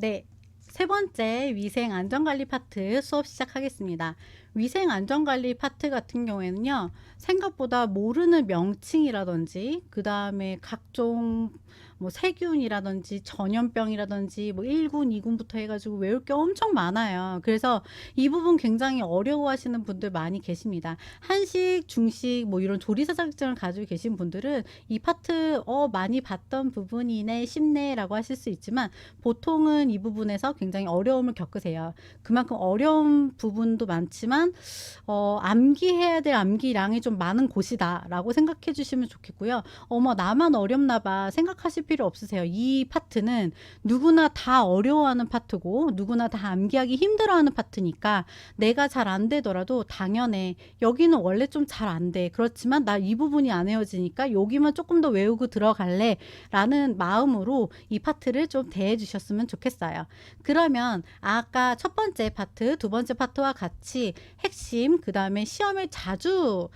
네, 세 번째 위생 안전관리 파트 수업 시작하겠습니다. 위생 안전관리 파트 같은 경우에는요, 생각보다 모르는 명칭이라든지, 그 다음에 각종 뭐 세균이라든지 전염병이라든지 뭐 1군, 2군부터 해가지고 외울 게 엄청 많아요. 그래서 이 부분 굉장히 어려워하시는 분들 많이 계십니다. 한식, 중식 뭐 이런 조리사 자격증을 가지고 계신 분들은 이 파트 많이 봤던 부분이네, 쉽네라고 하실 수 있지만 보통은 이 부분에서 굉장히 어려움을 겪으세요. 그만큼 어려운 부분도 많지만 암기해야 될 암기량이 좀 많은 곳이다 라고 생각해 주시면 좋겠고요. 어머, 나만 어렵나 봐 생각하실 필요 없으세요. 이 파트는 누구나 다 어려워하는 파트고 누구나 다 암기하기 힘들어하는 파트니까 내가 잘 안 되더라도 당연해. 여기는 원래 좀 잘 안 돼. 그렇지만 나 이 부분이 안 외워지니까 여기만 조금 더 외우고 들어갈래 라는 마음으로 이 파트를 좀 대해 주셨으면 좋겠어요. 그러면 아까 첫 번째 파트, 두 번째 파트와 같이 핵심, 그 다음에 시험에 자주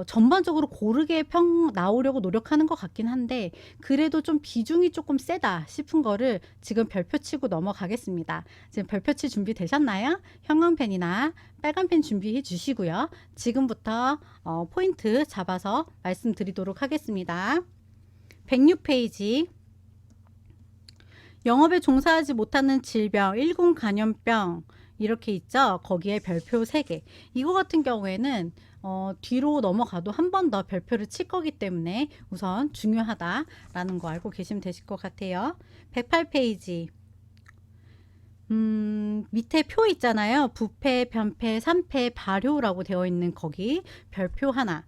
전반적으로 고르게 나오려고 노력하는 것 같긴 한데 그래도 좀 비중이 조금 세다 싶은 거를 지금 별표 치고 넘어가겠습니다. 지금 별표 칠 준비 되셨나요? 형광펜이나 빨간 펜 준비해 주시고요. 지금부터 포인트 잡아서 말씀드리도록 하겠습니다. 106페이지 영업에 종사하지 못하는 질병, 1군 감염병 이렇게 있죠. 거기에 별표 3개. 이거 같은 경우에는 뒤로 넘어가도 한 번 더 별표를 칠 거기 때문에 우선 중요하다라는 거 알고 계시면 되실 것 같아요. 108페이지 밑에 표 있잖아요. 부패, 변패, 산패, 발효라고 되어 있는 거기 별표 하나.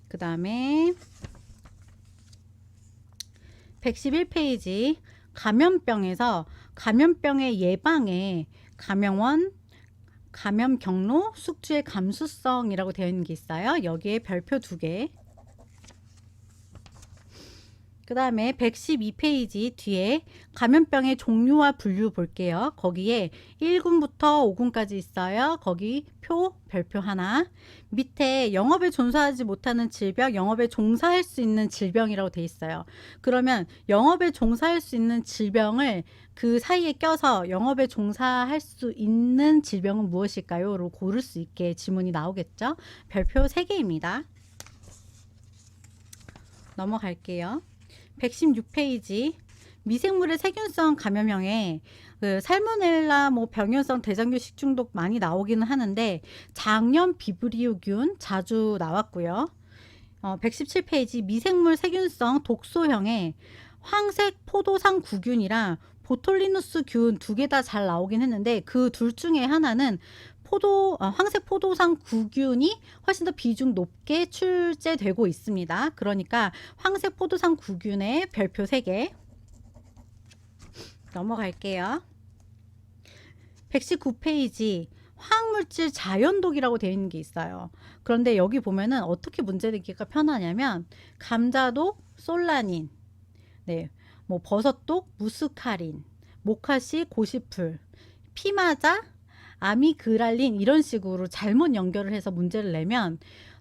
그 다음에 111페이지 감염병에서 감염병의 예방에 감염원, 감염 경로, 숙주의 감수성이라고 되어 있는 게 있어요. 여기에 별표 2개. 그 다음에 112페이지 뒤에 감염병의 종류와 분류 볼게요. 거기에 1군부터 5군까지 있어요. 거기 별표 하나. 밑에 영업에 종사하지 못하는 질병, 영업에 종사할 수 있는 질병이라고 돼 있어요. 그러면 영업에 종사할 수 있는 질병을 그 사이에 껴서 영업에 종사할 수 있는 질병은 무엇일까요? 로 고를 수 있게 지문이 나오겠죠. 별표 3개입니다. 넘어갈게요. 116페이지 미생물의 세균성 감염형에 살모넬라, 병균성 대장균 식중독 많이 나오기는 하는데 장염 비브리오균 자주 나왔고요. 117페이지 미생물 세균성 독소형에 황색 포도상 구균이랑 보톨리누스 균 2개 다 잘 나오긴 했는데 그 둘 중에 하나는 황색 포도상 구균이 훨씬 더 비중 높게 출제되고 있습니다. 그러니까 황색 포도상 구균의 별표 3개. 넘어갈게요. 119페이지 화학물질 자연독이라고 되어 있는 게 있어요. 그런데 여기 보면은 어떻게 문제 내기가 편하냐면 감자독 솔라닌, 네, 버섯독 무스카린, 모카시 고시풀, 피마자 아미그랄린 이런 식으로 잘못 연결을 해서 문제를 내면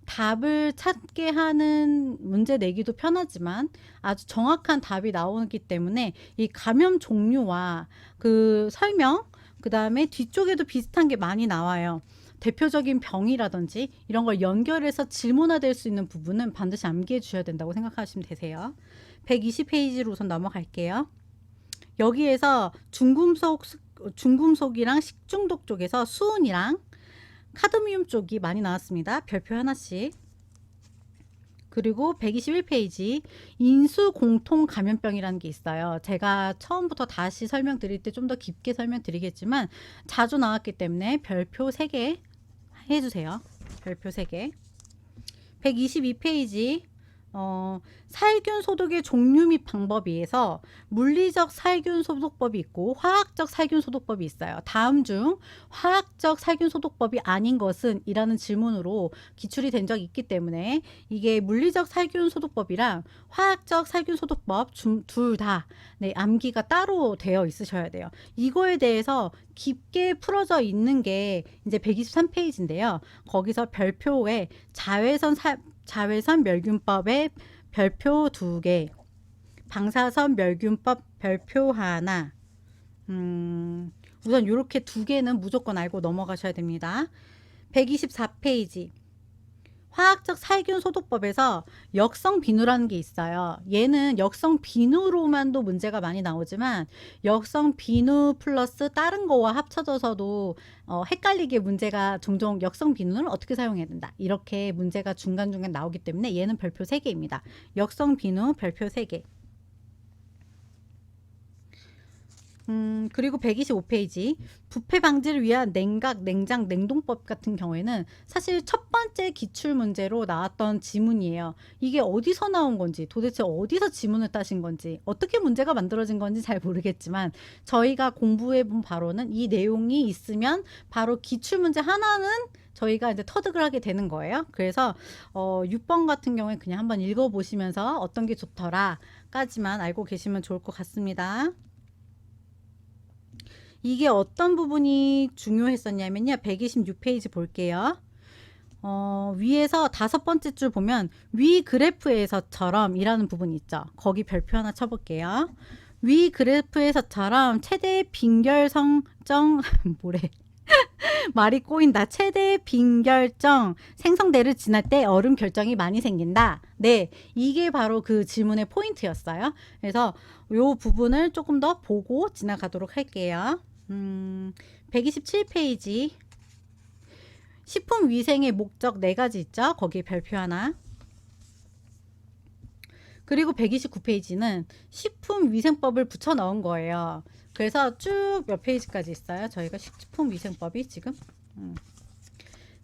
답을 찾게 하는 문제 내기도 편하지만 아주 정확한 답이 나오기 때문에 이 감염 종류와 그 설명, 그 다음에 뒤쪽에도 비슷한 게 많이 나와요. 대표적인 병이라든지 이런 걸 연결해서 질문화될 수 있는 부분은 반드시 암기해 주셔야 된다고 생각하시면 되세요. 120페이지로 우선 넘어갈게요. 여기에서 중금속이랑 식중독 쪽에서 수은이랑 카드미움 쪽이 많이 나왔습니다. 별표 하나씩. 그리고 121페이지 인수공통 감염병이라는 게 있어요. 제가 처음부터 다시 설명드릴 때 좀 더 깊게 설명드리겠지만 자주 나왔기 때문에 별표 3개 해주세요. 별표 3개. 122페이지 살균 소독의 종류 및 방법에서 물리적 살균 소독법이 있고 화학적 살균 소독법이 있어요. 다음 중 화학적 살균 소독법이 아닌 것은? 이라는 질문으로 기출이 된 적이 있기 때문에 이게 물리적 살균 소독법이랑 화학적 살균 소독법 둘 다 암기가 따로 되어 있으셔야 돼요. 이거에 대해서 깊게 풀어져 있는 게 이제 123페이지인데요. 거기서 별표에 자외선 멸균법의 별표 2개, 방사선 멸균법 별표 하나, 우선 요렇게 두 개는 무조건 알고 넘어가셔야 됩니다. 124페이지. 화학적 살균 소독법에서 역성 비누라는 게 있어요. 얘는 역성 비누로만도 문제가 많이 나오지만 역성 비누 플러스 다른 거와 합쳐져서도 헷갈리게 문제가 종종 역성 비누를 어떻게 사용해야 된다. 이렇게 문제가 중간중간 나오기 때문에 얘는 별표 3개입니다. 역성 비누 별표 3개. 그리고 125페이지. 부패 방지를 위한 냉각, 냉장, 냉동법 같은 경우에는 사실 첫 번째 기출 문제로 나왔던 지문이에요. 이게 어디서 나온 건지, 도대체 어디서 지문을 따신 건지, 어떻게 문제가 만들어진 건지 잘 모르겠지만 저희가 공부해 본 바로는 이 내용이 있으면 바로 기출 문제 하나는 저희가 이제 터득을 하게 되는 거예요. 그래서 6번 같은 경우에 그냥 한번 읽어보시면서 어떤 게 좋더라까지만 알고 계시면 좋을 것 같습니다. 이게 어떤 부분이 중요했었냐면요. 126페이지 볼게요. 위에서 5번째 줄 보면 위 그래프에서처럼 이라는 부분이 있죠. 거기 별표 하나 쳐볼게요. 위 그래프에서처럼 최대 빈결성정 뭐래 말이 꼬인다. 최대 빈결정 생성대를 지날 때 얼음 결정이 많이 생긴다. 네, 이게 바로 그 질문의 포인트였어요. 그래서 요 부분을 조금 더 보고 지나가도록 할게요. 127페이지. 식품위생의 목적 4가지 있죠. 거기에 별표 하나. 그리고 129페이지는 식품위생법을 붙여 넣은 거예요. 그래서 쭉 몇 페이지까지 있어요. 저희가 식품위생법이 지금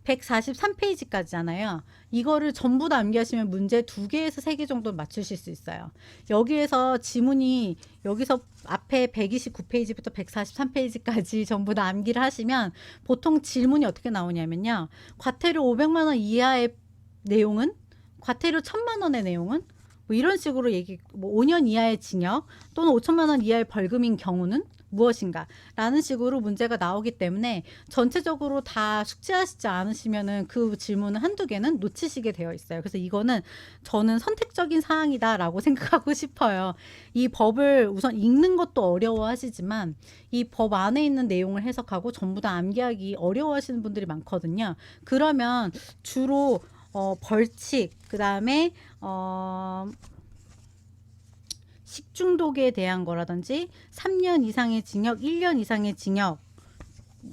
143페이지까지잖아요. 이거를 전부 다 암기하시면 문제 2개에서 3개 정도 맞추실 수 있어요. 여기에서 지문이 여기서 앞에 129페이지부터 143페이지까지 전부 다 암기를 하시면 보통 질문이 어떻게 나오냐면요. 과태료 500만 원 이하의 내용은, 과태료 1000만 원의 내용은 뭐 이런 식으로 뭐 5년 이하의 징역 또는 5천만 원 이하의 벌금인 경우는 무엇인가 라는 식으로 문제가 나오기 때문에 전체적으로 다 숙지하시지 않으시면은 그 질문은 한두 개는 놓치시게 되어 있어요. 그래서 이거는 저는 선택적인 사항이다 라고 생각하고 싶어요. 이 법을 우선 읽는 것도 어려워하시지만 이 법 안에 있는 내용을 해석하고 전부 다 암기하기 어려워하시는 분들이 많거든요. 그러면 주로 벌칙, 그 다음에 식중독에 대한 거라든지 3년 이상의 징역, 1년 이상의 징역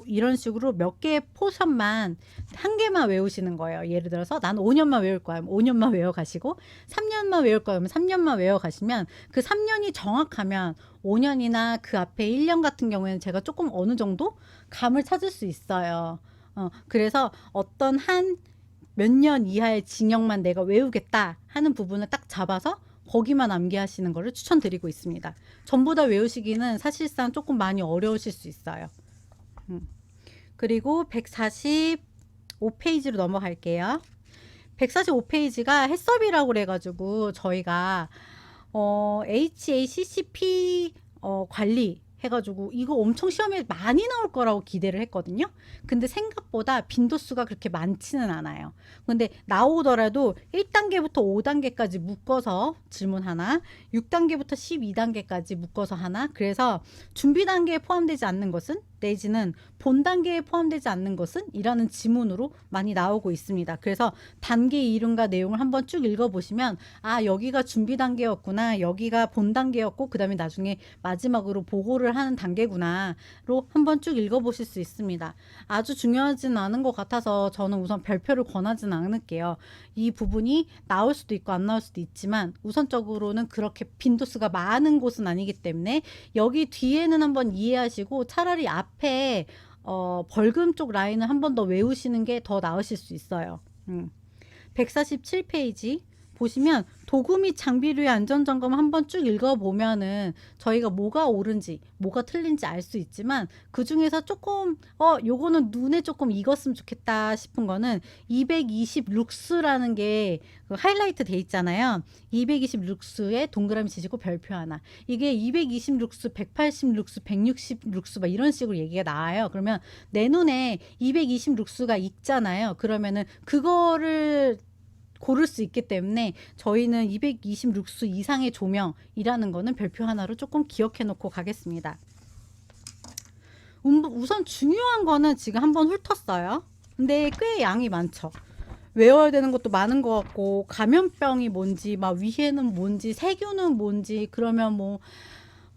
이런 식으로 몇 개의 포션만 한 개만 외우시는 거예요. 예를 들어서 난 5년만 외울 거야. 5년만 외워가시고 3년만 외울 거면 3년만 외워가시면 그 3년이 정확하면 5년이나 그 앞에 1년 같은 경우에는 제가 조금 어느 정도 감을 찾을 수 있어요. 그래서 어떤 한 몇 년 이하의 징역만 내가 외우겠다 하는 부분을 딱 잡아서 거기만 암기하시는 것을 추천드리고 있습니다. 전부 다 외우시기는 사실상 조금 많이 어려우실 수 있어요. 그리고 145페이지로 넘어갈게요. 145페이지가 해썹이라고 그래가지고 저희가 HACCP 관리 해가지고 이거 엄청 시험에 많이 나올 거라고 기대를 했거든요. 근데 생각보다 빈도수가 그렇게 많지는 않아요. 근데 나오더라도 1단계부터 5단계까지 묶어서 질문 하나, 6단계부터 12단계까지 묶어서 하나. 그래서 준비 단계에 포함되지 않는 것은 내지는 본 단계에 포함되지 않는 것은 이라는 지문으로 많이 나오고 있습니다. 그래서 단계 이름과 내용을 한번 쭉 읽어보시면 아 여기가 준비 단계였구나, 여기가 본 단계였고 그 다음에 나중에 마지막으로 보고를 하는 단계구나로 한번 쭉 읽어보실 수 있습니다. 아주 중요하지는 않은 것 같아서 저는 우선 별표를 권하지는 않을게요. 이 부분이 나올 수도 있고 안 나올 수도 있지만 우선적으로는 그렇게 빈도수가 많은 곳은 아니기 때문에 여기 뒤에는 한번 이해하시고 차라리 앞에 벌금 쪽 라인을 한 번 더 외우시는 게 더 나으실 수 있어요. 147페이지 보시면 도구 및 장비류의 안전점검 한번 쭉 읽어보면은 저희가 뭐가 옳은지 뭐가 틀린지 알 수 있지만 그 중에서 조금 요거는 눈에 조금 익었으면 좋겠다 싶은 거는 220 룩스라는 게 그 하이라이트 돼 있잖아요. 220 룩스에 동그라미 치시고 별표 하나. 이게 220 룩스, 180 룩스, 160 룩스 막 이런 식으로 얘기가 나와요. 그러면 내 눈에 220 룩스가 있잖아요. 그러면은 그거를 고를 수 있기 때문에 저희는 220 룩스 이상의 조명이라는 거는 별표 하나로 조금 기억해 놓고 가겠습니다. 우선 중요한 거는 지금 한번 훑었어요. 근데 꽤 양이 많죠. 외워야 되는 것도 많은 것 같고, 감염병이 뭔지, 막 위해는 뭔지, 세균은 뭔지, 그러면 뭐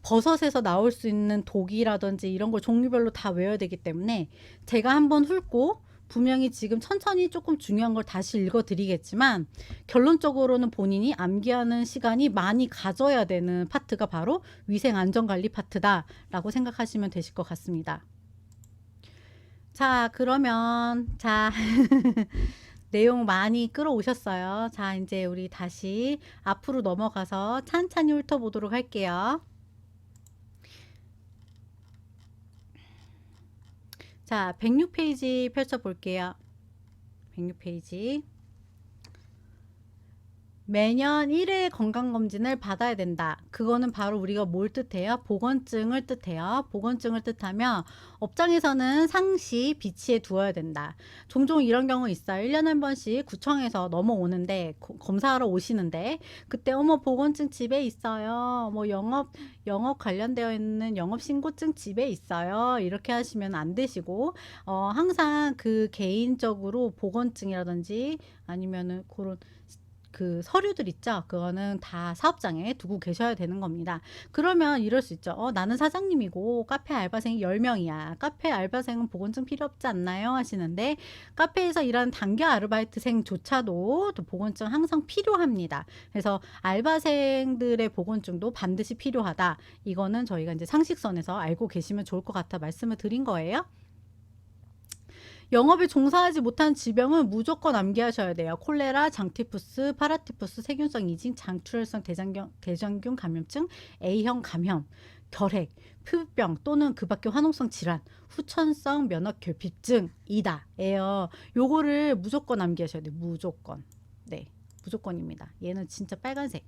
버섯에서 나올 수 있는 독이라든지 이런 걸 종류별로 다 외워야 되기 때문에 제가 한번 훑고 분명히 지금 천천히 조금 중요한 걸 다시 읽어 드리겠지만, 결론적으로는 본인이 암기하는 시간이 많이 가져야 되는 파트가 바로 위생 안전관리 파트다라고 생각하시면 되실 것 같습니다. 자, 그러면 내용 많이 끌어오셨어요. 자, 이제 우리 다시 앞으로 넘어가서 찬찬히 훑어보도록 할게요. 자, 106페이지 펼쳐볼게요. 106페이지. 매년 1회 건강검진을 받아야 된다. 그거는 바로 우리가 뭘 뜻해요? 보건증을 뜻해요. 보건증을 뜻하며 업장에서는 상시 비치해 두어야 된다. 종종 이런 경우 있어요. 1년에 한 번씩 구청에서 넘어오는데 검사하러 오시는데 그때 어머 보건증 집에 있어요. 뭐 영업 관련되어 있는 영업신고증 집에 있어요. 이렇게 하시면 안 되시고 항상 그 개인적으로 보건증이라든지 아니면은 그런 그 서류들 있죠. 그거는 다 사업장에 두고 계셔야 되는 겁니다. 그러면 이럴 수 있죠. 나는 사장님이고 카페 알바생이 10명이야. 카페 알바생은 보건증 필요 없지 않나요? 하시는데 카페에서 일하는 단기 아르바이트생조차도 또 보건증 항상 필요합니다. 그래서 알바생들의 보건증도 반드시 필요하다. 이거는 저희가 이제 상식선에서 알고 계시면 좋을 것 같아 말씀을 드린 거예요. 영업에 종사하지 못한 질병은 무조건 암기하셔야 돼요. 콜레라, 장티푸스, 파라티푸스, 세균성 이징, 장출혈성 대장균 감염증, A형 감염, 결핵, 피부병 또는 그 밖의 화농성 질환, 후천성 면역결핍증이다. 에요. 요거를 무조건 암기하셔야 돼요. 무조건. 네, 무조건입니다. 얘는 진짜 빨간색.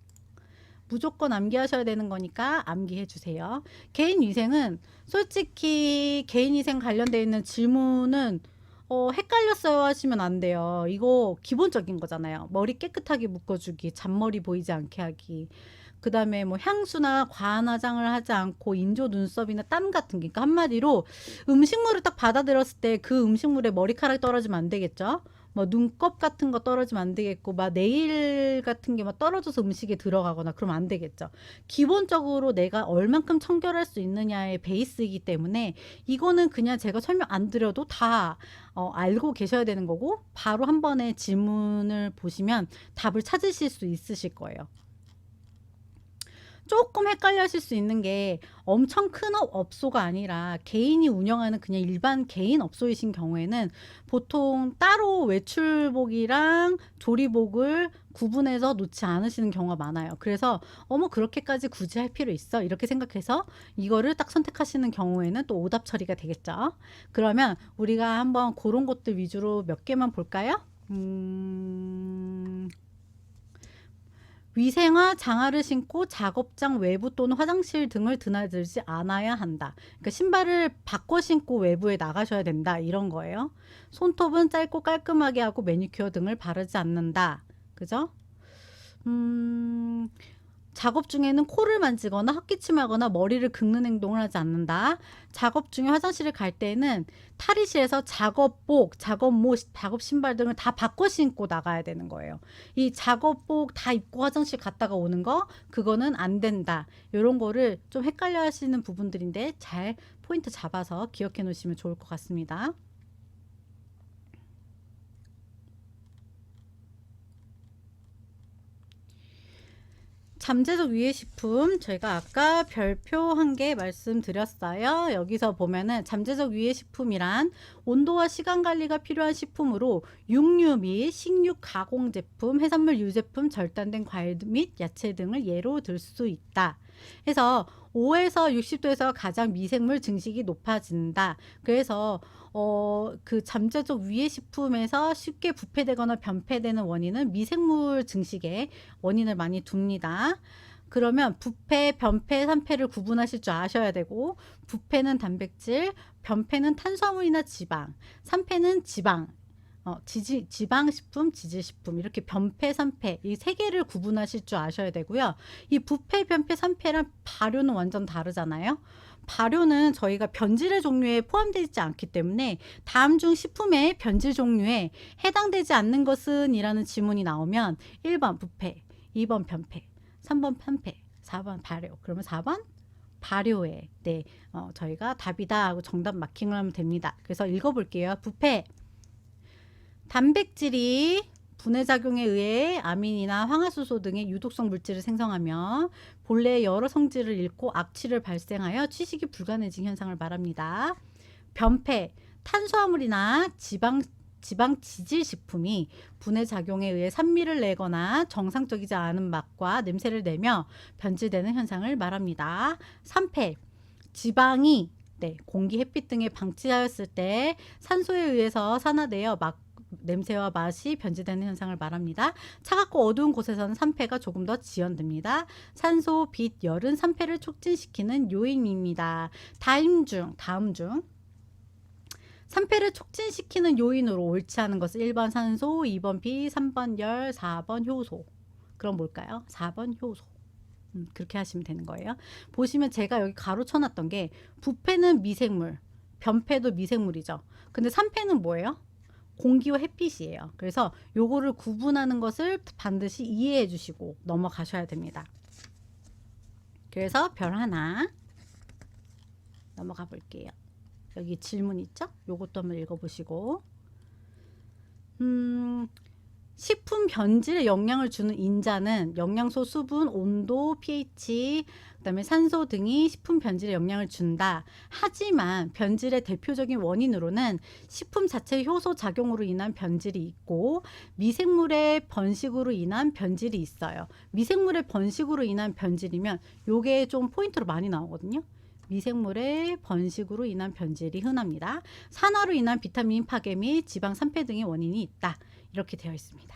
무조건 암기하셔야 되는 거니까 암기해 주세요. 개인위생은 솔직히 개인위생 관련되어 있는 질문은 헷갈렸어요 하시면 안 돼요. 이거 기본적인 거잖아요. 머리 깨끗하게 묶어주기, 잔머리 보이지 않게 하기. 그 다음에 뭐 향수나 과한 화장을 하지 않고 인조 눈썹이나 땀 같은 게. 그러니까 한마디로 음식물을 딱 받아들였을 때 그 음식물에 머리카락이 떨어지면 안 되겠죠. 뭐 눈곱 같은 거 떨어지면 안 되겠고 막 네일 같은 게 막 떨어져서 음식에 들어가거나 그러면 안 되겠죠. 기본적으로 내가 얼만큼 청결할 수 있느냐의 베이스이기 때문에 이거는 그냥 제가 설명 안 드려도 다 알고 계셔야 되는 거고 바로 한 번에 질문을 보시면 답을 찾으실 수 있으실 거예요. 조금 헷갈려하실 수 있는 게 엄청 큰 업소가 아니라 개인이 운영하는 그냥 일반 개인 업소이신 경우에는 보통 따로 외출복이랑 조리복을 구분해서 놓지 않으시는 경우가 많아요. 그래서 어머 그렇게까지 굳이 할 필요 있어? 이렇게 생각해서 이거를 딱 선택하시는 경우에는 또 오답 처리가 되겠죠. 그러면 우리가 한번 그런 것들 위주로 몇 개만 볼까요? 위생화 장화를 신고 작업장 외부 또는 화장실 등을 드나들지 않아야 한다. 그러니까 신발을 바꿔 신고 외부에 나가셔야 된다. 이런 거예요. 손톱은 짧고 깔끔하게 하고 매니큐어 등을 바르지 않는다. 그죠? 작업 중에는 코를 만지거나 헛기침하거나 머리를 긁는 행동을 하지 않는다. 작업 중에 화장실을 갈 때는 탈의실에서 작업복, 작업모, 작업 신발 등을 다 바꿔 신고 나가야 되는 거예요. 이 작업복 다 입고 화장실 갔다가 오는 거 그거는 안 된다. 이런 거를 좀 헷갈려 하시는 부분들인데 잘 포인트 잡아서 기억해 놓으시면 좋을 것 같습니다. 잠재적 위해식품 저희가 아까 별표 한 개 말씀드렸어요. 여기서 보면은 잠재적 위해식품이란 온도와 시간 관리가 필요한 식품으로 육류 및 식육 가공 제품, 해산물 유제품, 절단된 과일 및 야채 등을 예로 들 수 있다. 해서 5에서 60도에서 가장 미생물 증식이 높아진다. 그래서 그 잠재적 위해식품에서 쉽게 부패되거나 변폐되는 원인은 미생물 증식의 원인을 많이 둡니다. 그러면 부패, 변폐, 산패를 구분하실 줄 아셔야 되고 부패는 단백질, 변폐는 탄수화물이나 지방, 산패는 지방, 지방식품, 지질식품 이렇게 변폐, 산패 이 세 개를 구분하실 줄 아셔야 되고요. 이 부패, 변폐, 산패랑 발효는 완전 다르잖아요. 발효는 저희가 변질의 종류에 포함되지 않기 때문에 다음 중 식품의 변질 종류에 해당되지 않는 것은 이라는 질문이 나오면 1번 부패, 2번 변패, 3번 편패, 4번 발효. 그러면 4번 발효에 네, 저희가 답이다 하고 정답 마킹을 하면 됩니다. 그래서 읽어볼게요. 부패, 단백질이 분해작용에 의해 아민이나 황화수소 등의 유독성 물질을 생성하며 본래의 여러 성질을 잃고 악취를 발생하여 취식이 불가능해진 현상을 말합니다. 변패, 탄수화물이나 지방 지질 식품이 분해작용에 의해 산미를 내거나 정상적이지 않은 맛과 냄새를 내며 변질되는 현상을 말합니다. 3패, 지방이 공기, 햇빛 등에 방치하였을 때 산소에 의해서 산화되어 냄새와 맛이 변질되는 현상을 말합니다. 차갑고 어두운 곳에서는 산패가 조금 더 지연됩니다. 산소, 빛, 열은 산패를 촉진시키는 요인입니다. 다음 중 산패를 촉진시키는 요인으로 옳지 않은 것은 1번 산소, 2번 빛, 3번 열, 4번 효소. 그럼 뭘까요? 4번 효소. 그렇게 하시면 되는 거예요. 보시면 제가 여기 가로 쳐놨던 게 부패는 미생물, 변패도 미생물이죠. 근데 산패는 뭐예요? 공기와 햇빛이에요. 그래서 요거를 구분하는 것을 반드시 이해해 주시고 넘어가셔야 됩니다. 그래서 별 하나 넘어가 볼게요. 여기 질문 있죠? 요것도 한번 읽어보시고 식품 변질에 영향을 주는 인자는 영양소, 수분, 온도, pH, 그다음에 산소 등이 식품 변질에 영향을 준다. 하지만 변질의 대표적인 원인으로는 식품 자체의 효소 작용으로 인한 변질이 있고 미생물의 번식으로 인한 변질이 있어요. 미생물의 번식으로 인한 변질이면 요게 좀 포인트로 많이 나오거든요. 미생물의 번식으로 인한 변질이 흔합니다. 산화로 인한 비타민 파괴 및 지방 산패 등의 원인이 있다. 이렇게 되어 있습니다.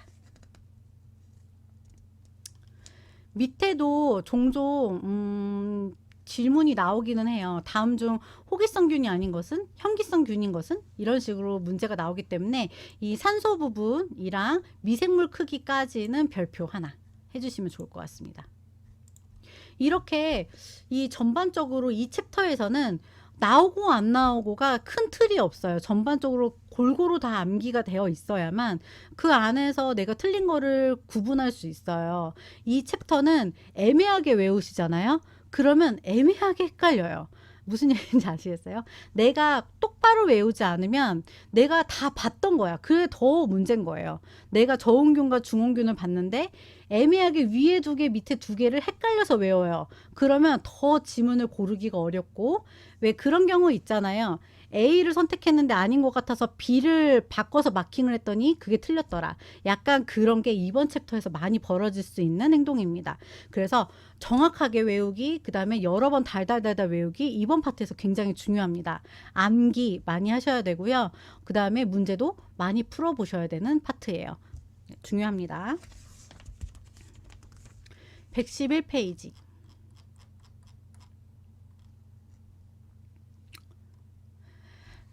밑에도 종종 질문이 나오기는 해요. 다음 중 호기성균이 아닌 것은, 현기성균인 것은, 이런 식으로 문제가 나오기 때문에 이 산소 부분이랑 미생물 크기까지는 별표 하나 해주시면 좋을 것 같습니다. 이렇게 이 전반적으로 이 챕터에서는 나오고 안 나오고가 큰 틀이 없어요. 전반적으로 골고루 다 암기가 되어 있어야만 그 안에서 내가 틀린 거를 구분할 수 있어요. 이 챕터는 애매하게 외우시잖아요. 그러면 애매하게 헷갈려요. 무슨 얘기인지 아시겠어요? 내가 똑바로 외우지 않으면 내가 다 봤던 거야. 그게 더 문제인 거예요. 내가 저온균과 중온균을 봤는데 애매하게 위에 두 개, 밑에 두 개를 헷갈려서 외워요. 그러면 더 지문을 고르기가 어렵고, 왜 그런 경우 있잖아요. A를 선택했는데 아닌 것 같아서 B를 바꿔서 마킹을 했더니 그게 틀렸더라. 약간 그런 게 이번 챕터에서 많이 벌어질 수 있는 행동입니다. 그래서 정확하게 외우기, 그 다음에 여러 번 달달달달 외우기, 이번 파트에서 굉장히 중요합니다. 암기 많이 하셔야 되고요. 그 다음에 문제도 많이 풀어보셔야 되는 파트예요. 중요합니다. 111페이지.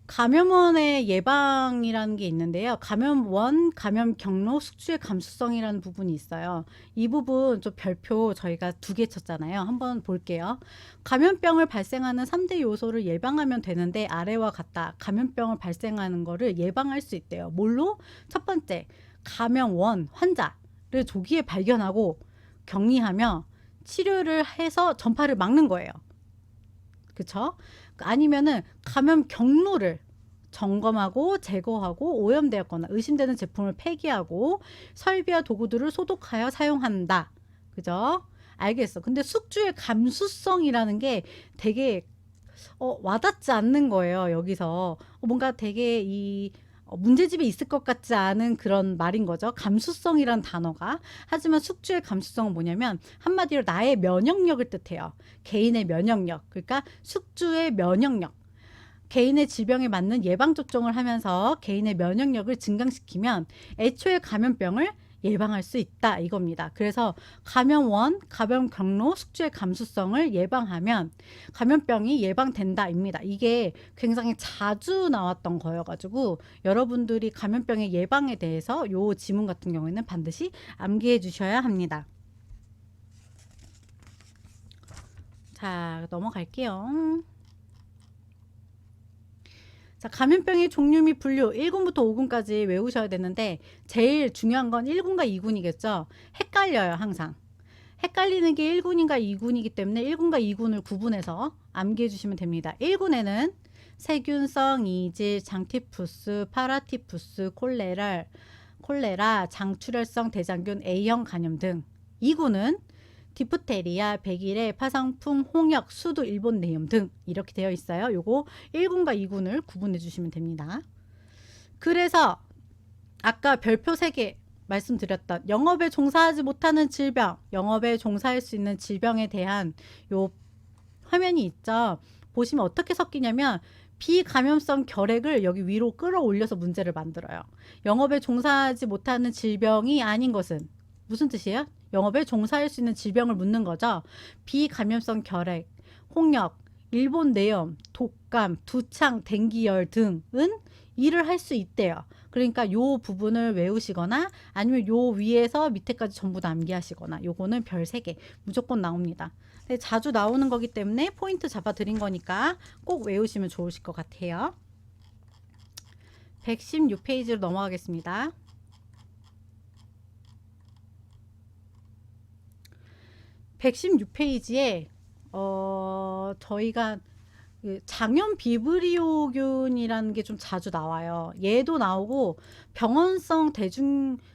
감염원의 예방이라는 게 있는데요. 감염원, 감염 경로, 숙주의 감수성이라는 부분이 있어요. 이 부분 좀 별표 저희가 2개 쳤잖아요. 한번 볼게요. 감염병을 발생하는 3대 요소를 예방하면 되는데 아래와 같다. 감염병을 발생하는 거를 예방할 수 있대요. 뭘로? 첫 번째, 감염원, 환자를 조기에 발견하고 격리하며 치료를 해서 전파를 막는 거예요. 그쵸? 아니면은 감염 경로를 점검하고 제거하고 오염되었거나 의심되는 제품을 폐기하고 설비와 도구들을 소독하여 사용한다. 그죠? 알겠어. 근데 숙주의 감수성이라는 게 되게 와닿지 않는 거예요. 여기서 뭔가 되게 이 문제집에 있을 것 같지 않은 그런 말인 거죠. 감수성이란 단어가. 하지만 숙주의 감수성은 뭐냐면 한마디로 나의 면역력을 뜻해요. 개인의 면역력. 그러니까 숙주의 면역력. 개인의 질병에 맞는 예방접종을 하면서 개인의 면역력을 증강시키면 애초에 감염병을 예방할 수 있다 이겁니다. 그래서 감염원, 감염 경로, 숙주의 감수성을 예방하면 감염병이 예방된다입니다. 이게 굉장히 자주 나왔던 거여가지고 여러분들이 감염병의 예방에 대해서 요 지문 같은 경우에는 반드시 암기해 주셔야 합니다. 자, 넘어갈게요. 자, 감염병의 종류 및 분류 1군부터 5군까지 외우셔야 되는데 제일 중요한 건 1군과 2군이겠죠. 헷갈려요, 항상. 헷갈리는 게 1군인가 2군이기 때문에 1군과 2군을 구분해서 암기해 주시면 됩니다. 1군에는 세균성 이질, 장티푸스, 파라티푸스, 콜레라, 장출혈성 대장균 A형 간염 등. 2군은 디프테리아, 백일해, 파상풍, 홍역, 수두, 일본 내염 등 이렇게 되어 있어요. 요거 1군과 2군을 구분해 주시면 됩니다. 그래서 아까 별표 3개 말씀드렸던 영업에 종사하지 못하는 질병, 영업에 종사할 수 있는 질병에 대한 요 화면이 있죠. 보시면 어떻게 섞이냐면 비감염성 결핵을 여기 위로 끌어올려서 문제를 만들어요. 영업에 종사하지 못하는 질병이 아닌 것은 무슨 뜻이에요? 영업에 종사할 수 있는 질병을 묻는 거죠. 비감염성 결핵, 홍역, 일본 내염, 독감, 두창, 댕기열 등은 일을 할 수 있대요. 그러니까 요 부분을 외우시거나 아니면 요 위에서 밑에까지 전부 다 암기하시거나 요거는 별 3개 무조건 나옵니다. 근데 자주 나오는 거기 때문에 포인트 잡아 드린 거니까 꼭 외우시면 좋으실 것 같아요. 116페이지로 넘어가겠습니다. 116페이지에 저희가 장염 비브리오균이라는 게 좀 자주 나와요. 얘도 나오고 병원성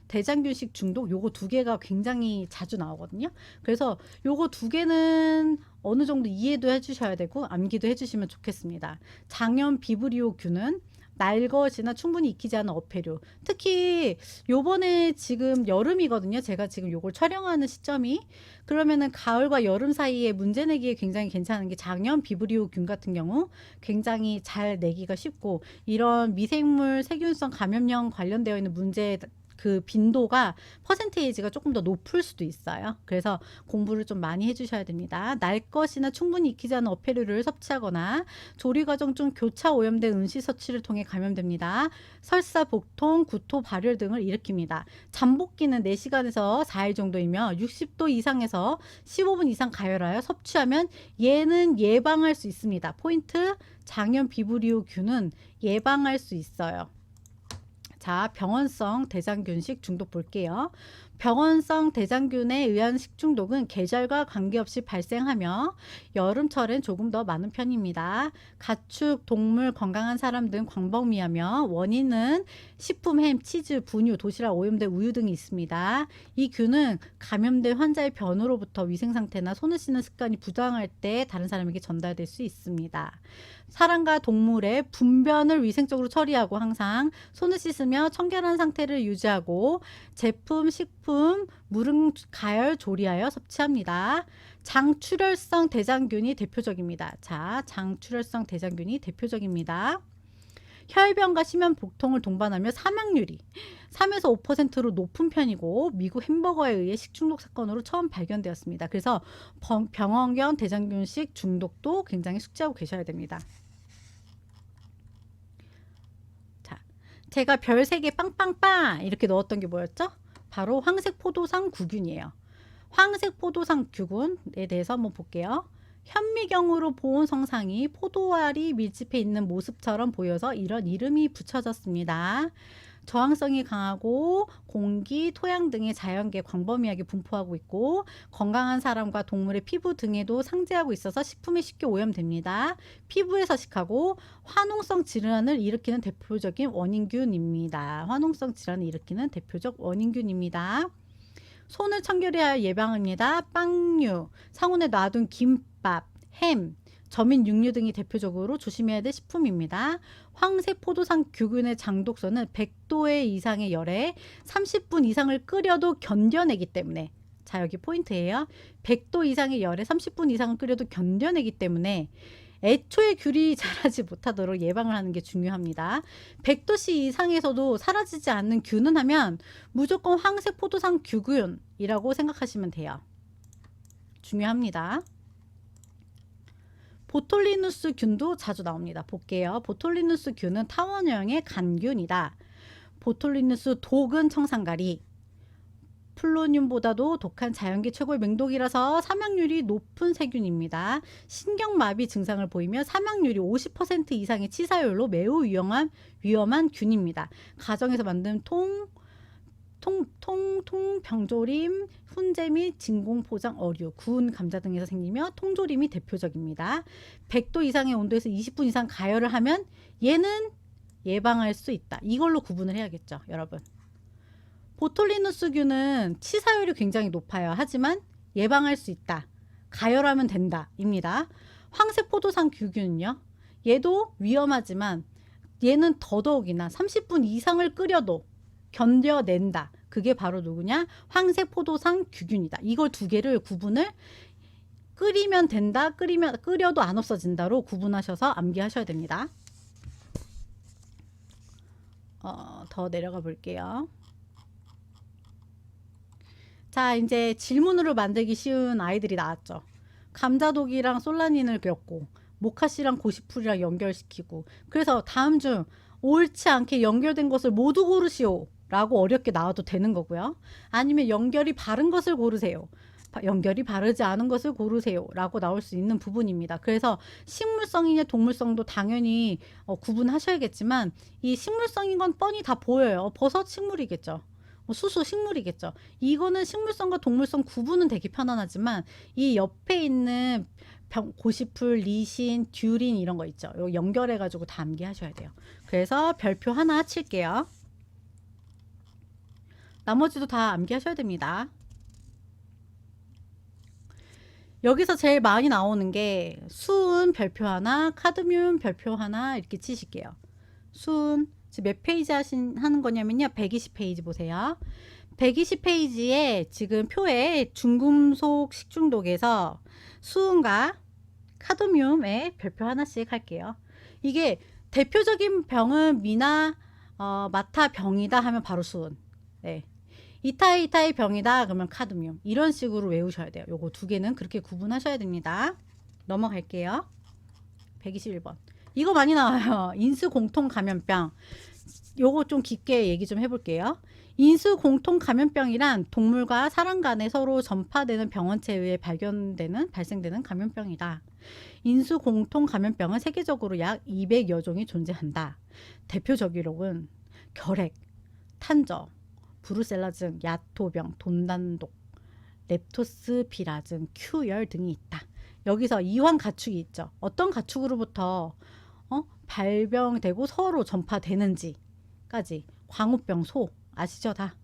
대장균식 중독 요거 2개가 굉장히 자주 나오거든요. 그래서 요거 2개는 어느 정도 이해도 해주셔야 되고 암기도 해주시면 좋겠습니다. 장염 비브리오균은 날것이나 충분히 익히지 않은 어패류, 특히 요번에 지금 여름이거든요. 제가 지금 요걸 촬영하는 시점이. 그러면은 가을과 여름 사이에 문제 내기에 굉장히 괜찮은 게 장염 비브리오균 같은 경우 굉장히 잘 내기가 쉽고, 이런 미생물 세균성 감염령 관련되어 있는 문제 그 빈도가 퍼센테이지가 조금 더 높을 수도 있어요. 그래서 공부를 좀 많이 해주셔야 됩니다. 날 것이나 충분히 익히지 않은 어패류를 섭취하거나 조리 과정 중 교차 오염된 음식 섭취를 통해 감염됩니다. 설사, 복통, 구토, 발열 등을 일으킵니다. 잠복기는 4시간에서 4일 정도이며 60도 이상에서 15분 이상 가열하여 섭취하면 얘는 예방할 수 있습니다. 포인트, 장염 비브리오균은 예방할 수 있어요. 자, 병원성 대장균식 중독 볼게요. 병원성 대장균에 의한 식중독은 계절과 관계없이 발생하며 여름철엔 조금 더 많은 편입니다. 가축, 동물, 건강한 사람 등 광범위하며 원인은 식품, 햄, 치즈, 분유, 도시락, 오염된 우유 등이 있습니다. 이 균은 감염된 환자의 변으로부터 위생 상태나 손을 씻는 습관이 부당할 때 다른 사람에게 전달될 수 있습니다. 사람과 동물의 분변을 위생적으로 처리하고 항상 손을 씻으며 청결한 상태를 유지하고 제품, 식품, 물은 가열 조리하여 섭취합니다. 장출혈성 대장균이 대표적입니다. 자, 장출혈성 대장균이 대표적입니다. 혈변과 심한 복통을 동반하며 사망률이 3에서 5%로 높은 편이고 미국 햄버거에 의해 식중독 사건으로 처음 발견되었습니다. 그래서 병원경 대장균식 중독도 굉장히 숙지하고 계셔야 됩니다. 자, 제가 별 3개 빵빵빵 이렇게 넣었던 게 뭐였죠? 바로 황색 포도상구균이에요. 황색 포도상구균에 대해서 한번 볼게요. 현미경으로 본 성상이 포도알이 밀집해 있는 모습처럼 보여서 이런 이름이 붙여졌습니다. 저항성이 강하고 공기, 토양 등의 자연계 광범위하게 분포하고 있고 건강한 사람과 동물의 피부 등에도 상재하고 있어서 식품에 쉽게 오염됩니다. 피부에 서식하고 화농성 질환을 일으키는 대표적인 원인균입니다. 화농성 질환을 일으키는 대표적 원인균입니다. 손을 청결히 하여 예방합니다. 빵류, 상온에 놔둔 김밥, 햄, 저민 육류 등이 대표적으로 조심해야 될 식품입니다. 황색 포도상균의 장독성은 100도 이상의 열에 30분 이상을 끓여도 견뎌내기 때문에, 자, 여기 포인트예요. 100도 이상의 열에 30분 이상을 끓여도 견뎌내기 때문에 애초에 균이 자라지 못하도록 예방을 하는 게 중요합니다. 100도씨 이상에서도 사라지지 않는 균은 하면 무조건 황색 포도상균이라고 생각하시면 돼요. 중요합니다. 보톨리누스 균도 자주 나옵니다. 볼게요. 보톨리누스 균은 타원형의 간균이다. 보톨리누스 독은 청산가리, 플로늄보다도 독한 자연계 최고의 맹독이라서 사망률이 높은 세균입니다. 신경마비 증상을 보이며 사망률이 50% 이상의 치사율로 매우 위험한 균입니다. 가정에서 만든 병조림, 훈제 및 진공포장 어류, 구운 감자 등에서 생기며 통조림이 대표적입니다. 100도 이상의 온도에서 20분 이상 가열을 하면 얘는 예방할 수 있다. 이걸로 구분을 해야겠죠, 여러분. 보톨리누스균은 치사율이 굉장히 높아요. 하지만 예방할 수 있다. 가열하면 된다. 입니다. 황새포도상 규균은요. 얘도 위험하지만 얘는 더더욱이나 30분 이상을 끓여도 견뎌낸다. 그게 바로 누구냐? 황새포도상 규균이다. 이걸 두 개를 구분을 끓이면 된다. 끓여도 안 없어진다로 구분하셔서 암기하셔야 됩니다. 더 내려가 볼게요. 자, 이제 질문으로 만들기 쉬운 아이들이 나왔죠. 감자독이랑 솔라닌을 엮고 모카씨랑 고시풀이랑 연결시키고, 그래서 다음 중 옳지 않게 연결된 것을 모두 고르시오 라고 어렵게 나와도 되는 거고요. 아니면 연결이 바른 것을 고르세요. 연결이 바르지 않은 것을 고르세요 라고 나올 수 있는 부분입니다. 그래서 식물성이냐 동물성도 당연히 구분하셔야겠지만, 이 식물성인 건 뻔히 다 보여요. 버섯 식물이겠죠. 수수 식물이겠죠. 이거는 식물성과 동물성 구분은 되게 편안하지만, 이 옆에 있는 고시풀, 리신, 듀린 이런 거 있죠. 이거 연결해 가지고 다 암기하셔야 돼요. 그래서 별표 하나 칠게요. 나머지도 다 암기하셔야 됩니다. 여기서 제일 많이 나오는 게 수은 별표 하나, 카드뮴 별표 하나 이렇게 치실게요. 수은 지금 몇 페이지 하는 거냐면요. 120페이지 보세요. 120페이지에 지금 표에 중금속 식중독에서 수은과 카드뮴에 별표 하나씩 할게요. 이게 대표적인 병은 미나 마타 병이다 하면 바로 수은. 네. 이타의 병이다 그러면 카드뮴. 이런 식으로 외우셔야 돼요. 요거 두 개는 그렇게 구분하셔야 됩니다. 넘어갈게요. 121번. 이거 많이 나와요. 인수공통감염병. 요거 좀 깊게 얘기 좀 해볼게요. 인수공통감염병이란 동물과 사람 간에 서로 전파되는 병원체에 의해 발생되는 감염병이다. 인수공통감염병은 세계적으로 약 200여 종이 존재한다. 대표적으로는 결핵, 탄저, 브루셀라증, 야토병, 돈단독, 렙토스피라증, 큐열 등이 있다. 여기서 이완 가축이 있죠. 어떤 가축으로부터 발병되고 서로 전파되는지까지. 광우병 소 아시죠 다.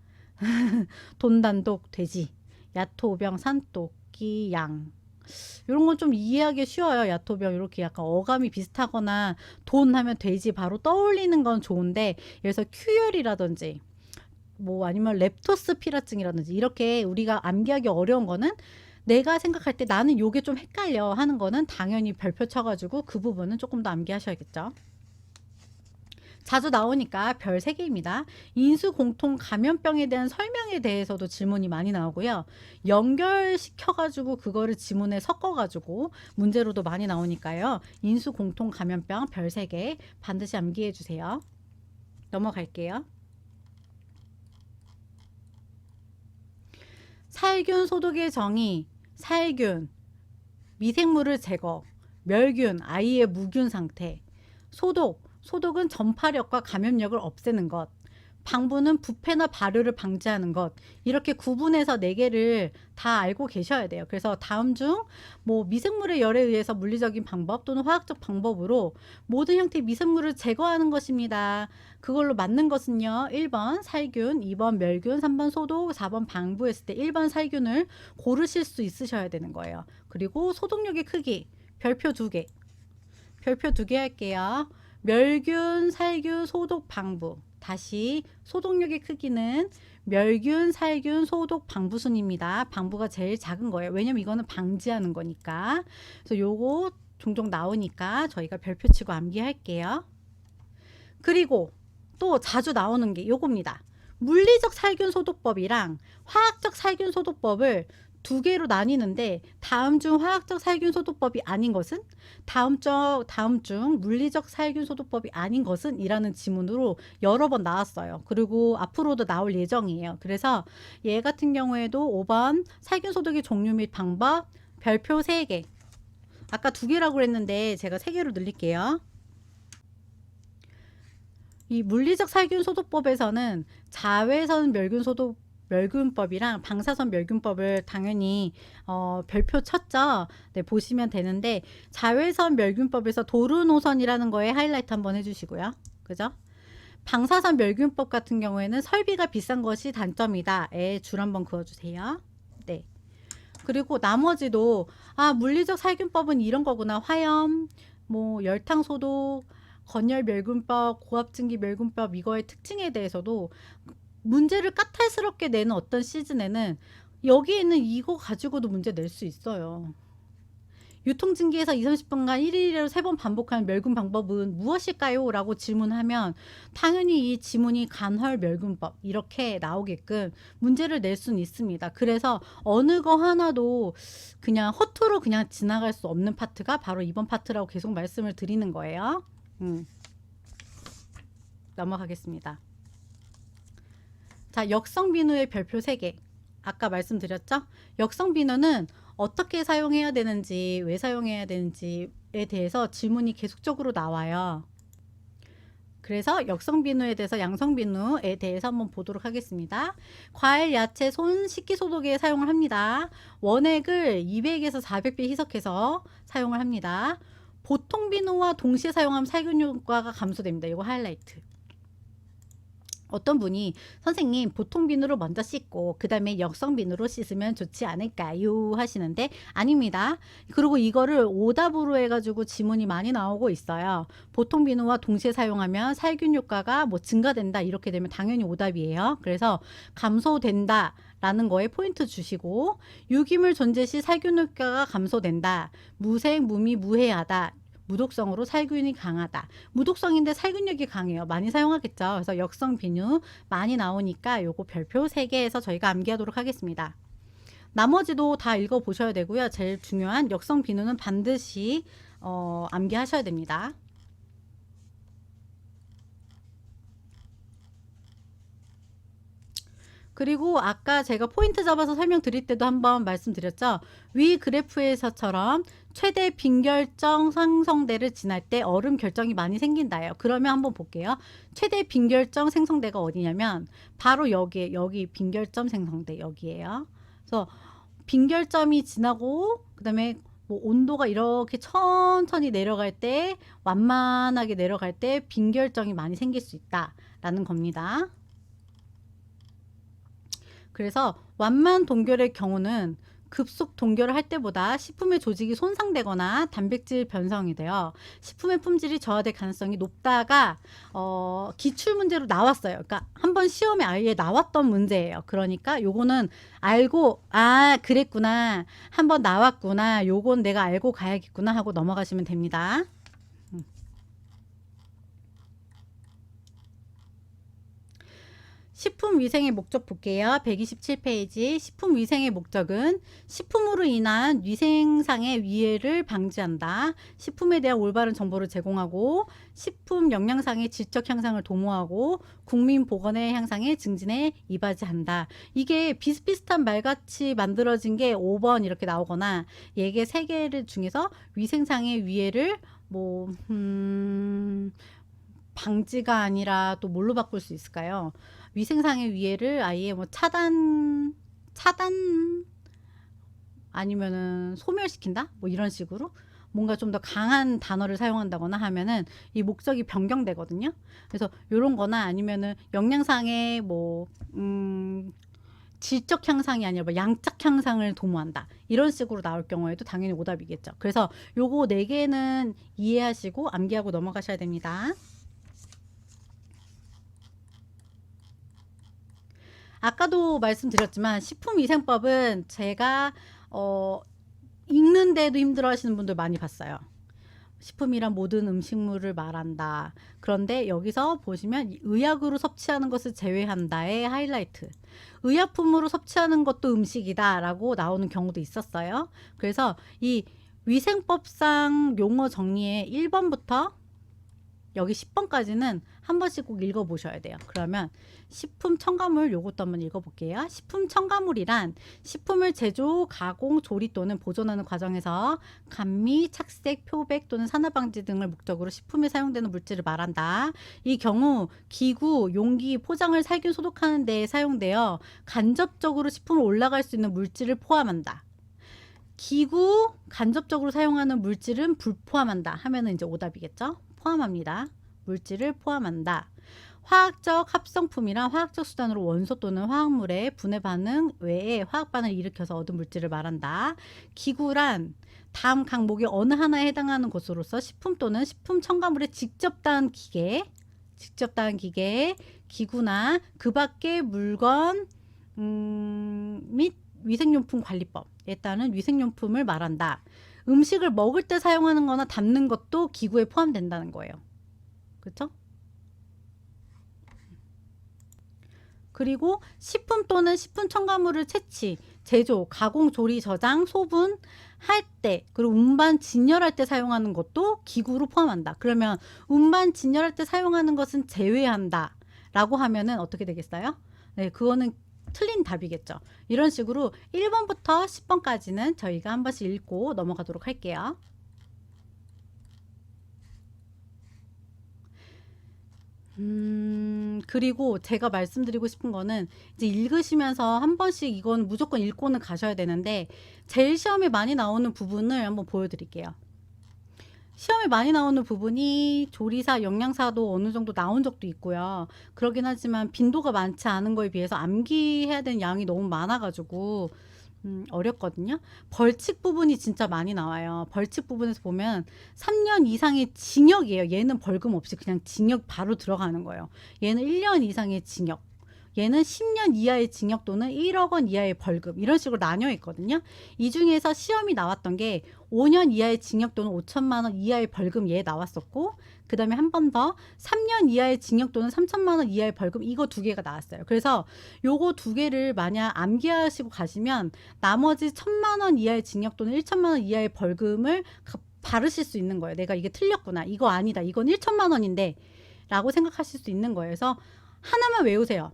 돈단독 돼지, 야토병 산토끼 양. 이런 건 좀 이해하기 쉬워요. 야토병 이렇게 약간 어감이 비슷하거나 돈 하면 돼지 바로 떠올리는 건 좋은데, 여기서 큐열이라든지 뭐 아니면 렙토스피라증이라든지 이렇게 우리가 암기하기 어려운 거는, 내가 생각할 때 나는 요게 좀 헷갈려 하는 거는 당연히 별표 쳐가지고 그 부분은 조금 더 암기하셔야겠죠. 자주 나오니까 별 3개입니다. 인수공통감염병에 대한 설명에 대해서도 질문이 많이 나오고요. 연결시켜가지고 그거를 지문에 섞어가지고 문제로도 많이 나오니까요. 인수공통감염병 별 3개 반드시 암기해 주세요. 넘어갈게요. 살균 소독의 정의. 살균, 미생물을 제거. 멸균, 아이의 무균 상태. 소독은 전파력과 감염력을 없애는 것. 방부는 부패나 발효를 방지하는 것. 이렇게 구분해서 4개를 다 알고 계셔야 돼요. 그래서 다음 중 뭐 미생물의 열에 의해서 물리적인 방법 또는 화학적 방법으로 모든 형태의 미생물을 제거하는 것입니다. 그걸로 맞는 것은요. 1번 살균, 2번 멸균, 3번 소독, 4번 방부했을 때 1번 살균을 고르실 수 있으셔야 되는 거예요. 그리고 소독력의 크기 별표 2개. 별표 2개 할게요. 멸균, 살균, 소독, 방부. 다시 소독력의 크기는 멸균, 살균, 소독, 방부순입니다. 방부가 제일 작은 거예요. 왜냐면 이거는 방지하는 거니까. 그래서 요거 종종 나오니까 저희가 별표 치고 암기할게요. 그리고 또 자주 나오는 게 요겁니다. 물리적 살균 소독법이랑 화학적 살균 소독법을 두 개로 나뉘는데 다음 중 화학적 살균 소독법이 아닌 것은? 다음 중 물리적 살균 소독법이 아닌 것은? 이라는 지문으로 여러 번 나왔어요. 그리고 앞으로도 나올 예정이에요. 그래서 얘 같은 경우에도 5번 살균 소독의 종류 및 방법, 별표 3개. 아까 2개라고 그랬는데 제가 3개로 늘릴게요. 이 물리적 살균 소독법에서는 자외선 멸균법이랑 방사선 멸균법을 당연히 별표 쳤죠. 네, 보시면 되는데 자외선 멸균법에서 도르노선이라는 거에 하이라이트 한번 해주시고요. 그죠? 방사선 멸균법 같은 경우에는 설비가 비싼 것이 단점이다에 줄 한번 그어주세요. 네. 그리고 나머지도 물리적 살균법은 이런 거구나. 화염, 뭐 열탕 소독, 건열 멸균법, 고압증기 멸균법 이거의 특징에 대해서도 문제를 까탈스럽게 내는 어떤 시즌에는 여기에 있는 이거 가지고도 문제 낼 수 있어요. 유통증기에서 20-30분간 1일 1회로 3번 반복하는 멸균 방법은 무엇일까요? 라고 질문하면 당연히 이 지문이 간헐 멸균법 이렇게 나오게끔 문제를 낼 수는 있습니다. 그래서 어느 거 하나도 그냥 허투루 그냥 지나갈 수 없는 파트가 바로 이번 파트라고 계속 말씀을 드리는 거예요. 넘어가겠습니다. 자, 역성 비누의 별표 3개. 아까 말씀드렸죠? 역성 비누는 어떻게 사용해야 되는지, 왜 사용해야 되는지에 대해서 질문이 계속적으로 나와요. 그래서 역성 비누에 대해서 양성 비누에 대해서 한번 보도록 하겠습니다. 과일, 야채, 손 식기 소독에 사용을 합니다. 원액을 200에서 400배 희석해서 사용을 합니다. 보통 비누와 동시에 사용하면 살균 효과가 감소됩니다. 이거 하이라이트. 어떤 분이 선생님 보통 비누로 먼저 씻고 그 다음에 역성 비누로 씻으면 좋지 않을까요? 하시는데 아닙니다. 그리고 이거를 오답으로 해가지고 지문이 많이 나오고 있어요. 보통 비누와 동시에 사용하면 살균 효과가 뭐 증가된다 이렇게 되면 당연히 오답이에요. 그래서 감소된다 라는 거에 포인트 주시고 유기물 존재 시 살균 효과가 감소된다. 무색, 무미, 무해하다. 무독성으로 살균이 강하다. 무독성인데 살균력이 강해요. 많이 사용하겠죠. 그래서 역성 비누 많이 나오니까 요거 별표 3개에서 저희가 암기하도록 하겠습니다. 나머지도 다 읽어보셔야 되고요. 제일 중요한 역성 비누는 반드시 암기하셔야 됩니다. 그리고 아까 제가 포인트 잡아서 설명드릴 때도 한번 말씀드렸죠. 위 그래프에서처럼 최대 빈결정 생성대를 지날 때 얼음 결정이 많이 생긴다예요. 그러면 한번 볼게요. 최대 빈결정 생성대가 어디냐면 바로 여기에 여기 빈결점 생성대 여기에요. 그래서 빈결점이 지나고 그다음에 뭐 온도가 이렇게 천천히 내려갈 때 완만하게 내려갈 때 빈결정이 많이 생길 수 있다라는 겁니다. 그래서 완만 동결의 경우는 급속 동결을 할 때보다 식품의 조직이 손상되거나 단백질 변성이 되어 식품의 품질이 저하될 가능성이 높다가 기출문제로 나왔어요. 그러니까 한번 시험에 아예 나왔던 문제예요. 그러니까 요거는 알고 그랬구나 한번 나왔구나 요건 내가 알고 가야겠구나 하고 넘어가시면 됩니다. 식품위생의 목적 볼게요. 127페이지. 식품위생의 목적은 식품으로 인한 위생상의 위해를 방지한다. 식품에 대한 올바른 정보를 제공하고 식품 영양상의 질적 향상을 도모하고 국민 보건의 향상의 증진에 이바지한다. 이게 비슷비슷한 말같이 만들어진 게 5번 이렇게 나오거나 얘게 3개를 중에서 위생상의 위해를 방지가 아니라 또 뭘로 바꿀 수 있을까요? 위생상의 위해를 아예 뭐 차단 아니면은 소멸시킨다? 뭐 이런 식으로 뭔가 좀 더 강한 단어를 사용한다거나 하면은 이 목적이 변경되거든요. 그래서 요런 거나 아니면은 영양상의 질적 향상이 아니라 뭐 양적 향상을 도모한다. 이런 식으로 나올 경우에도 당연히 오답이겠죠. 그래서 요거 4개는 이해하시고 암기하고 넘어가셔야 됩니다. 아까도 말씀드렸지만 식품위생법은 제가 읽는데도 힘들어 하시는 분들 많이 봤어요. 식품이란 모든 음식물을 말한다. 그런데 여기서 보시면 의약으로 섭취하는 것을 제외한다의 하이라이트. 의약품으로 섭취하는 것도 음식이다 라고 나오는 경우도 있었어요. 그래서 이 위생법상 용어 정리에 1번부터 여기 10번까지는 한 번씩 꼭 읽어보셔야 돼요. 그러면 식품 첨가물 요것도 한번 읽어볼게요. 식품 첨가물이란 식품을 제조, 가공, 조리 또는 보존하는 과정에서 감미, 착색, 표백 또는 산화방지 등을 목적으로 식품에 사용되는 물질을 말한다. 이 경우 기구, 용기, 포장을 살균 소독하는 데 사용되어 간접적으로 식품을 올라갈 수 있는 물질을 포함한다. 기구, 간접적으로 사용하는 물질은 불포함한다 하면은 이제 오답이겠죠. 포함합니다. 물질을 포함한다. 화학적 합성품이란 화학적 수단으로 원소 또는 화학물의 분해 반응 외에 화학 반응을 일으켜서 얻은 물질을 말한다. 기구란 다음 항목의 어느 하나에 해당하는 것으로서 식품 또는 식품 첨가물에 직접 닿은 기계, 기구나 그 밖의 물건 및 위생용품 관리법에 따른 위생용품을 말한다. 음식을 먹을 때 사용하는 거나 담는 것도 기구에 포함된다는 거예요. 그렇죠? 그리고 식품 또는 식품 첨가물을 채취, 제조, 가공, 조리, 저장, 소분 할 때, 그리고 운반, 진열할 때 사용하는 것도 기구로 포함한다. 그러면 운반, 진열할 때 사용하는 것은 제외한다 라고 하면은 어떻게 되겠어요? 네, 그거는 틀린 답이겠죠. 이런 식으로 1번부터 10번까지는 저희가 한 번씩 읽고 넘어가도록 할게요. 그리고 제가 말씀드리고 싶은 거는 이제 읽으시면서 한 번씩 이건 무조건 읽고는 가셔야 되는데 제일 시험에 많이 나오는 부분을 한번 보여드릴게요. 시험에 많이 나오는 부분이 조리사, 영양사도 어느 정도 나온 적도 있고요. 그러긴 하지만 빈도가 많지 않은 거에 비해서 암기해야 되는 양이 너무 많아가지고 어렵거든요. 벌칙 부분이 진짜 많이 나와요. 벌칙 부분에서 보면 3년 이상의 징역이에요. 얘는 벌금 없이 그냥 징역 바로 들어가는 거예요. 얘는 1년 이상의 징역. 얘는 10년 이하의 징역 또는 1억 원 이하의 벌금 이런 식으로 나뉘어 있거든요. 이 중에서 시험이 나왔던 게 5년 이하의 징역 또는 5천만 원 이하의 벌금 얘 나왔었고 그 다음에 한 번 더 3년 이하의 징역 또는 3천만 원 이하의 벌금 이거 두 개가 나왔어요. 그래서 요거 두 개를 만약 암기하시고 가시면 나머지 1천만 원 이하의 징역 또는 1천만 원 이하의 벌금을 바르실 수 있는 거예요. 내가 이게 틀렸구나. 이거 아니다. 이건 1천만 원인데 라고 생각하실 수 있는 거예요. 그래서 하나만 외우세요.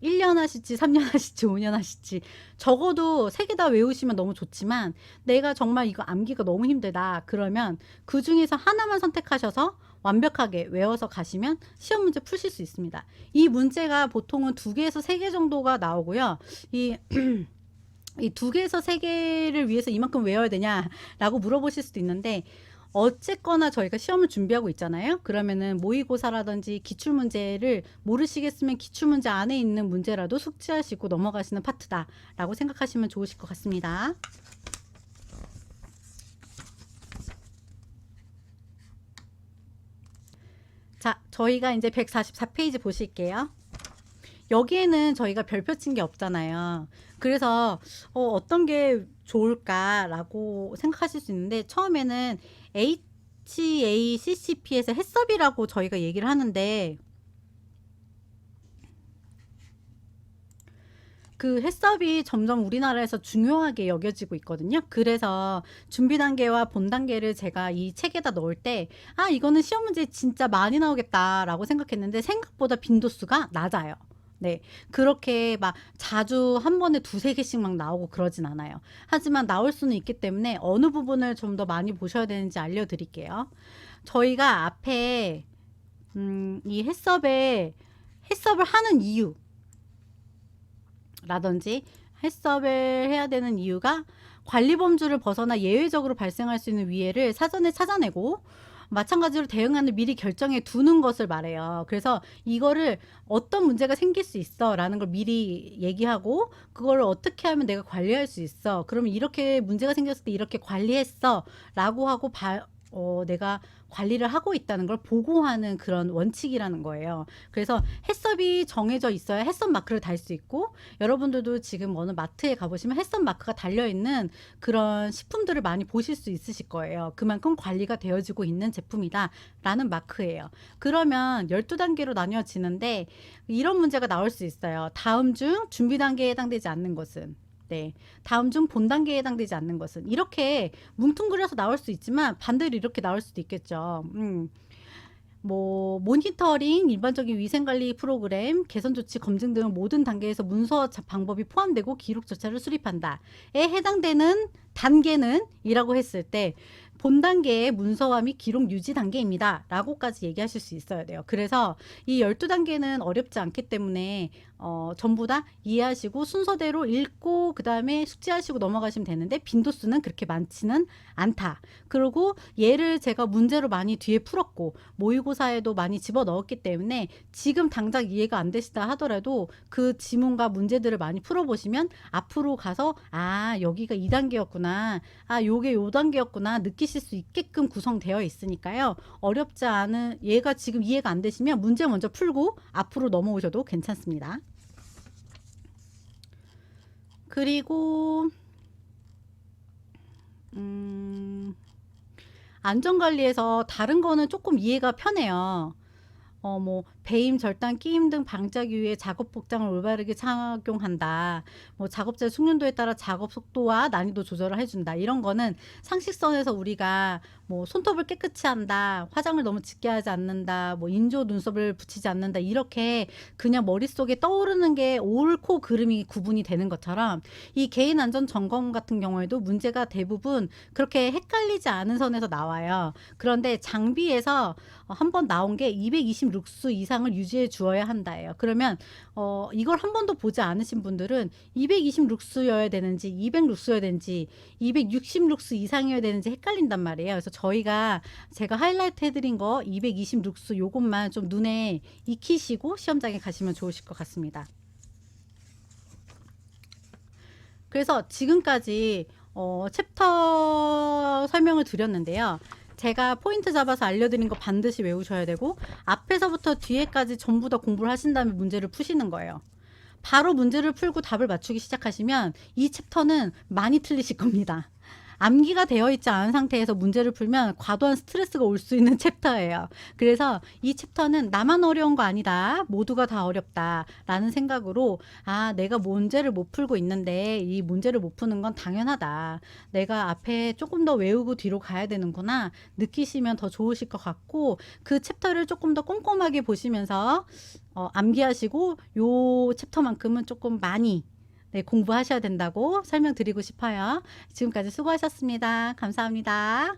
1년 하실지 3년 하실지 5년 하실지 적어도 3개 다 외우시면 너무 좋지만 내가 정말 이거 암기가 너무 힘들다 그러면 그 중에서 하나만 선택하셔서 완벽하게 외워서 가시면 시험 문제 푸실 수 있습니다. 이 문제가 보통은 2개에서 3개 정도가 나오고요. 이 2개에서 3개를 위해서 이만큼 외워야 되냐라고 물어보실 수도 있는데 어쨌거나 저희가 시험을 준비하고 있잖아요. 그러면은 모의고사라든지 기출문제를 모르시겠으면 기출문제 안에 있는 문제라도 숙지하시고 넘어가시는 파트다라고 생각하시면 좋으실 것 같습니다. 자, 저희가 이제 144페이지 보실게요. 여기에는 저희가 별표 친 게 없잖아요. 그래서 어떤 게 좋을까라고 생각하실 수 있는데 처음에는 HACCP에서 해썹이라고 저희가 얘기를 하는데 그 해썹이 점점 우리나라에서 중요하게 여겨지고 있거든요. 그래서 준비 단계와 본 단계를 제가 이 책에다 넣을 때 이거는 시험 문제 진짜 많이 나오겠다라고 생각했는데 생각보다 빈도수가 낮아요. 네, 그렇게 막 자주 한 번에 2-3개씩 막 나오고 그러진 않아요. 하지만 나올 수는 있기 때문에 어느 부분을 좀 더 많이 보셔야 되는지 알려드릴게요. 저희가 앞에 이 해썹을 하는 이유라든지 해썹을 해야 되는 이유가 관리 범주를 벗어나 예외적으로 발생할 수 있는 위해를 사전에 찾아내고 마찬가지로 대응안을 미리 결정해 두는 것을 말해요. 그래서 이거를 어떤 문제가 생길 수 있어 라는 걸 미리 얘기하고 그걸 어떻게 하면 내가 관리할 수 있어. 그러면 이렇게 문제가 생겼을 때 이렇게 관리했어 라고 하고 내가 관리를 하고 있다는 걸 보고하는 그런 원칙이라는 거예요. 그래서 해썹이 정해져 있어야 해썹 마크를 달 수 있고, 여러분들도 지금 어느 마트에 가보시면 해썹 마크가 달려있는 그런 식품들을 많이 보실 수 있으실 거예요. 그만큼 관리가 되어지고 있는 제품이다 라는 마크예요. 그러면 12단계로 나뉘어지는데 이런 문제가 나올 수 있어요. 다음 중 준비 단계에 해당되지 않는 것은, 네, 다음 중 본 단계에 해당되지 않는 것은, 이렇게 뭉뚱그려서 나올 수 있지만 반대로 이렇게 나올 수도 있겠죠. 뭐 모니터링, 일반적인 위생관리 프로그램, 개선 조치, 검증 등 모든 단계에서 문서 방법이 포함되고 기록 절차를 수립한다에 해당되는 단계는 이라고 했을 때 본 단계의 문서화 및 기록 유지 단계입니다 라고까지 얘기하실 수 있어야 돼요. 그래서 이 12단계는 어렵지 않기 때문에 전부 다 이해하시고 순서대로 읽고 그 다음에 숙지하시고 넘어가시면 되는데, 빈도수는 그렇게 많지는 않다. 그리고 얘를 제가 문제로 많이 뒤에 풀었고 모의고사에도 많이 집어넣었기 때문에 지금 당장 이해가 안 되시다 하더라도 그 지문과 문제들을 많이 풀어보시면 앞으로 가서 여기가 2단계였구나, 요게 요 단계였구나 느끼실 수 있게끔 구성되어 있으니까요. 어렵지 않은, 얘가 지금 이해가 안 되시면 문제 먼저 풀고 앞으로 넘어오셔도 괜찮습니다. 그리고 안전관리에서 다른 거는 조금 이해가 편해요. 뭐 배임, 절단, 끼임 등 방지하기 위해 작업 복장을 올바르게 착용한다. 뭐 작업자의 숙련도에 따라 작업 속도와 난이도 조절을 해준다. 이런 거는 상식선에서 우리가 뭐 손톱을 깨끗이 한다, 화장을 너무 짙게 하지 않는다, 뭐 인조 눈썹을 붙이지 않는다, 이렇게 그냥 머릿속에 떠오르는 게 옳고 그름이 구분이 되는 것처럼 이 개인 안전 점검 같은 경우에도 문제가 대부분 그렇게 헷갈리지 않은 선에서 나와요. 그런데 장비에서 한번 나온 게 226수 이상을 유지해 주어야 한다예요. 그러면 이걸 한 번도 보지 않으신 분들은 226수여야 되는지 200루스여야 되는지 260루스 이상이어야 되는지 헷갈린단 말이에요. 그래서 제가 하이라이트 해드린 거 226수 요것만 좀 눈에 익히시고 시험장에 가시면 좋으실 것 같습니다. 그래서 지금까지 챕터 설명을 드렸는데요. 제가 포인트 잡아서 알려드린 거 반드시 외우셔야 되고, 앞에서부터 뒤에까지 전부 다 공부를 하신 다음에 문제를 푸시는 거예요. 바로 문제를 풀고 답을 맞추기 시작하시면 이 챕터는 많이 틀리실 겁니다. 암기가 되어 있지 않은 상태에서 문제를 풀면 과도한 스트레스가 올 수 있는 챕터예요. 그래서 이 챕터는 나만 어려운 거 아니다, 모두가 다 어렵다 라는 생각으로, 내가 문제를 못 풀고 있는데 이 문제를 못 푸는 건 당연하다, 내가 앞에 조금 더 외우고 뒤로 가야 되는구나 느끼시면 더 좋으실 것 같고, 그 챕터를 조금 더 꼼꼼하게 보시면서 암기하시고 요 챕터만큼은 조금 많이, 네, 공부하셔야 된다고 설명드리고 싶어요. 지금까지 수고하셨습니다. 감사합니다.